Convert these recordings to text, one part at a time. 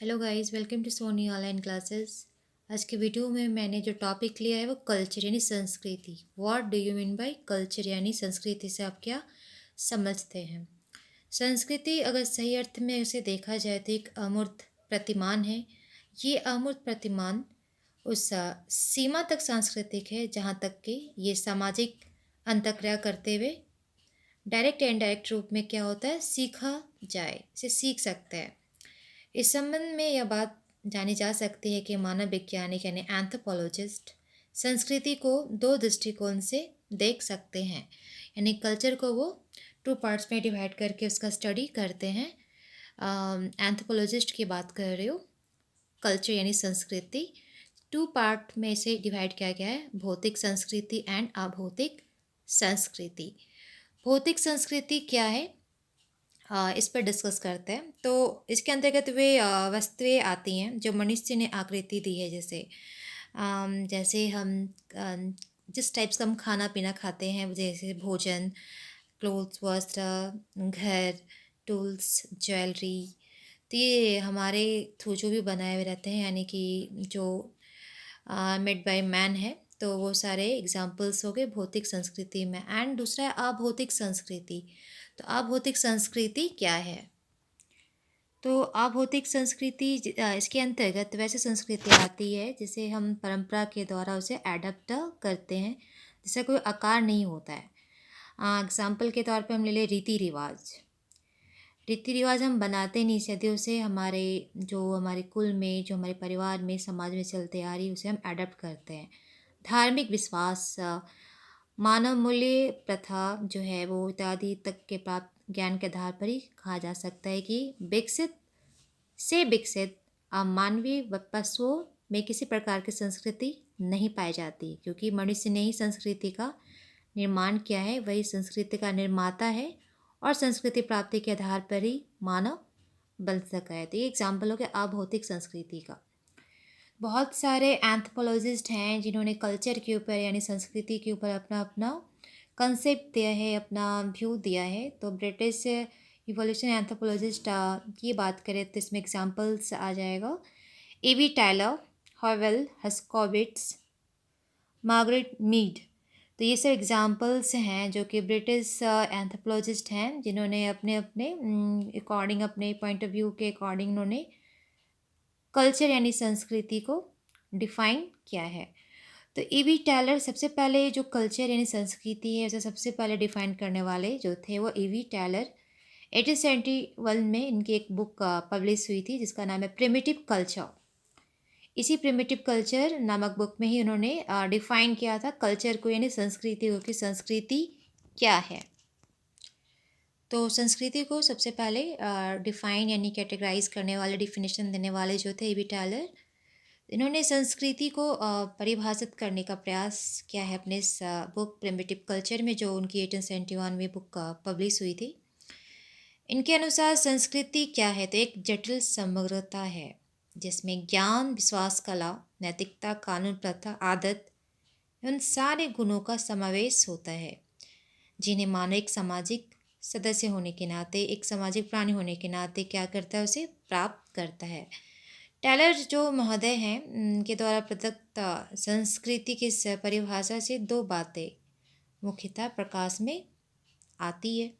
Hello guys, welcome to Soni online classes. आज की video में मैंने जो टॉपिक लिया है वो कल्चर यानी संस्कृति। What do you mean by culture यानी संस्कृति से आप क्या समझते हैं? संस्कृति अगर सही अर्थ में उसे देखा जाए तो एक अमूर्त प्रतिमान है। ये अमूर्त प्रतिमान उस सीमा तक सांस्कृतिक है जहाँ तक कि ये सामाजिक अंतःक्रिया करते हुए डायरेक्ट या इनडायरेक्ट रूप में क्या होता है, सीखा जाए, इसे सीख सकते हैं। इस संबंध में यह बात जानी जा सकती है कि मानव वैज्ञानिक यानी एंथ्रोपोलॉजिस्ट संस्कृति को दो दृष्टिकोण से देख सकते हैं। यानी कल्चर को वो टू पार्ट्स में डिवाइड करके उसका स्टडी करते हैं। एंथ्रोपोलॉजिस्ट की बात कर रही हूँ। कल्चर यानी संस्कृति टू पार्ट में इसे डिवाइड किया गया है, भौतिक संस्कृति एंड अभौतिक संस्कृति। भौतिक संस्कृति क्या है, इस पर डिस्कस करते हैं। तो इसके अंतर्गत वे वस्तुएं आती हैं जो मनुष्य ने आकृति दी है। जैसे हम अ, जिस टाइप्स का हम खाना पीना खाते हैं, जैसे भोजन, क्लोथ्स, वस्त्र, घर, टूल्स, ज्वेलरी। तो ये हमारे थ्रू जो भी बनाए हुए रहते हैं, यानी कि जो मेड बाय मैन है, तो वो सारे एग्जाम्पल्स हो गए भौतिक संस्कृति में। एंड दूसरा है अभौतिक संस्कृति। तो अभौतिक संस्कृति क्या है? तो अभौतिक संस्कृति इसके अंतर्गत वैसे संस्कृति आती है जिसे हम परंपरा के द्वारा उसे एडप्ट करते हैं, जिसका कोई आकार नहीं होता है। एग्जाम्पल के तौर पे हम ले लें रीति रिवाज। रीति रिवाज हम बनाते नहीं, सदियों से हमारे कुल में, जो हमारे परिवार में, समाज में चलते आ रही, उसे हम एडप्ट करते हैं। धार्मिक विश्वास, मानव मूल्य, प्रथा जो है वो इत्यादि तक के प्राप्त ज्ञान के आधार पर ही कहा जा सकता है कि विकसित मानवीय पशुओं में किसी प्रकार की संस्कृति नहीं पाई जाती, क्योंकि मनुष्य ने ही संस्कृति का निर्माण किया है, वही संस्कृति का निर्माता है और संस्कृति प्राप्ति के आधार पर ही मानव बन सका है। तो ये एग्जाम्पल हो गया अभौतिक संस्कृति का। बहुत सारे एंथ्रोपोलॉजिस्ट हैं जिन्होंने कल्चर के ऊपर यानी संस्कृति के ऊपर अपना अपना कंसेप्ट दिया है, अपना व्यू दिया है। तो ब्रिटिश इवोल्यूशन एंथ्रोपोलॉजिस्ट की बात करें तो इसमें एग्जांपल्स आ जाएगा एवी टायलर, हॉवेल, हस्कोविट्स, मार्गरेट मीड। तो ये सब एग्जांपल्स हैं जो कि ब्रिटिश एंथ्रोपोलॉजिस्ट हैं जिन्होंने अपने अपने अकॉर्डिंग, अपने पॉइंट ऑफ व्यू के अकॉर्डिंग उन्होंने कल्चर यानी संस्कृति को डिफाइन किया है। तो ईवी टेलर सबसे पहले जो कल्चर यानी संस्कृति है उसे सबसे पहले डिफाइन करने वाले जो थे वो ईवी टेलर। 1871 में इनकी एक बुक पब्लिश हुई थी जिसका नाम है प्रिमिटिव कल्चर। इसी प्रिमिटिव कल्चर नामक बुक में ही उन्होंने डिफाइन किया था कल्चर को, यानी संस्कृति को, कि संस्कृति क्या है। तो संस्कृति को सबसे पहले डिफाइन यानी कैटेगराइज करने वाले, डिफिनेशन देने वाले जो थे ईवी टेलर, इन्होंने संस्कृति को परिभाषित करने का प्रयास किया है अपने इस बुक प्रिमिटिव कल्चर में, जो उनकी 1871 में बुक पब्लिश हुई थी। इनके अनुसार संस्कृति क्या है, तो एक जटिल समग्रता है जिसमें ज्ञान, विश्वास, कला, नैतिकता, कानून, प्रथा, आदत, उन सारे गुणों का समावेश होता है जिन्हें मानव एक सामाजिक सदस्य होने के नाते, एक सामाजिक प्राणी होने के नाते क्या करता है, उसे प्राप्त करता है। टेलर जो महोदय हैं, उनके द्वारा प्रदत्त संस्कृति की इस परिभाषा से दो बातें मुख्यतः प्रकाश में आती है।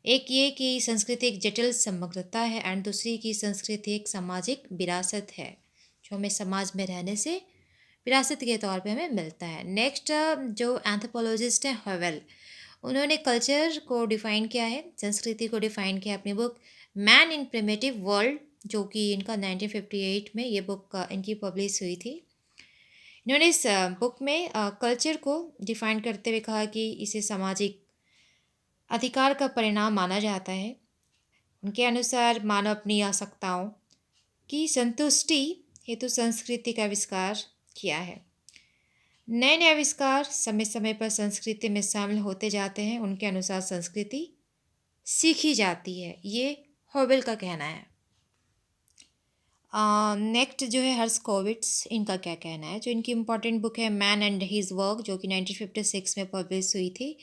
एक ये कि संस्कृति एक जटिल समग्रता है, एंड दूसरी कि संस्कृति एक सामाजिक विरासत है जो हमें समाज में रहने से विरासत के तौर पे हमें मिलता है। नेक्स्ट जो एंथ्रोपोलॉजिस्ट हैं हॉवेल, उन्होंने कल्चर को डिफाइन किया है, संस्कृति को डिफाइन किया अपनी book man in primitive world, जो कि इनका 1958 में ये बुक इनकी पब्लिश हुई थी। इन्होंने इस बुक में कल्चर को डिफाइन करते हुए कहा कि इसे सामाजिक अधिकार का परिणाम माना जाता है। उनके अनुसार मानव अपनी आवश्यकताओं की संतुष्टि हेतु संस्कृति का आविष्कार किया है। नए नए आविष्कार समय समय पर संस्कृति में शामिल होते जाते हैं। उनके अनुसार संस्कृति सीखी जाती है, ये हॉवेल का कहना है। नेक्स्ट जो है हर्स्कोविट्स, इनका क्या कहना है? जो इनकी इम्पॉर्टेंट बुक है मैन एंड हिज वर्क, जो कि 1956 में पब्लिश हुई थी।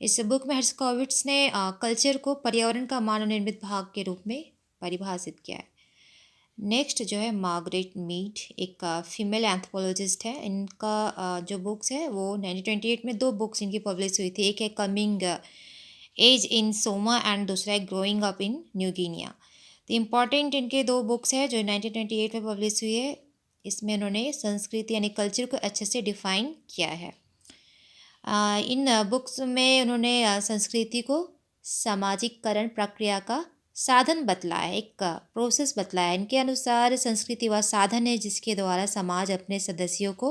इस बुक में हर्स्कोविट्स ने कल्चर को पर्यावरण का मानव निर्मित भाग के रूप में परिभाषित किया है। नेक्स्ट जो है मार्गरेट मीड, एक फीमेल एंथ्रोपोलॉजिस्ट है। इनका जो बुक्स है वो 1928 में 2 बुक्स इनकी पब्लिश हुई थी। एक है coming age in Samoa and दूसरा है growing up in New Guinea. तो इम्पॉर्टेंट इनके 2 बुक्स है जो 1928 में पब्लिश हुई है। इसमें इन्होंने संस्कृति यानी कल्चर को अच्छे से डिफाइन किया है। इन बुक्स में उन्होंने संस्कृति को सामाजिककरण प्रक्रिया का साधन बतलाया है, एक प्रोसेस बतलाया है। इनके अनुसार संस्कृति वह साधन है जिसके द्वारा समाज अपने सदस्यों को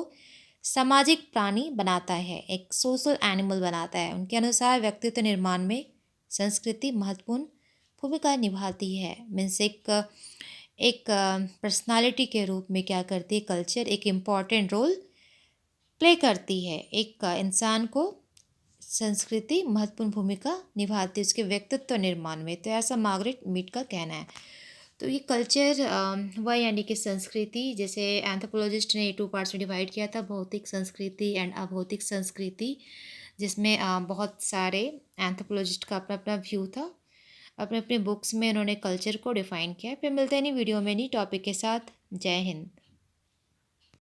सामाजिक प्राणी बनाता है, एक सोशल एनिमल बनाता है। उनके अनुसार व्यक्तित्व निर्माण में संस्कृति महत्वपूर्ण भूमिका निभाती है। मीन्स एक पर्सनालिटी के रूप में क्या करती है, कल्चर एक इम्पॉर्टेंट रोल प्ले करती है। एक इंसान को संस्कृति महत्वपूर्ण भूमिका निभाती है उसके व्यक्तित्व निर्माण में। तो ऐसा मार्गरेट मीड का कहना है। तो ये कल्चर वह यानी कि संस्कृति, जैसे एंथ्रोपोलॉजिस्ट ने 2 पार्ट्स में डिवाइड किया था, भौतिक संस्कृति एंड अभौतिक संस्कृति, जिसमें बहुत सारे एंथ्रोपोलॉजिस्ट का अपना अपना व्यू था। अपने अपने बुक्स में उन्होंने कल्चर को डिफाइन किया है। फिर मिलते हैं नहीं वीडियो में नहीं टॉपिक के साथ। जय हिंद।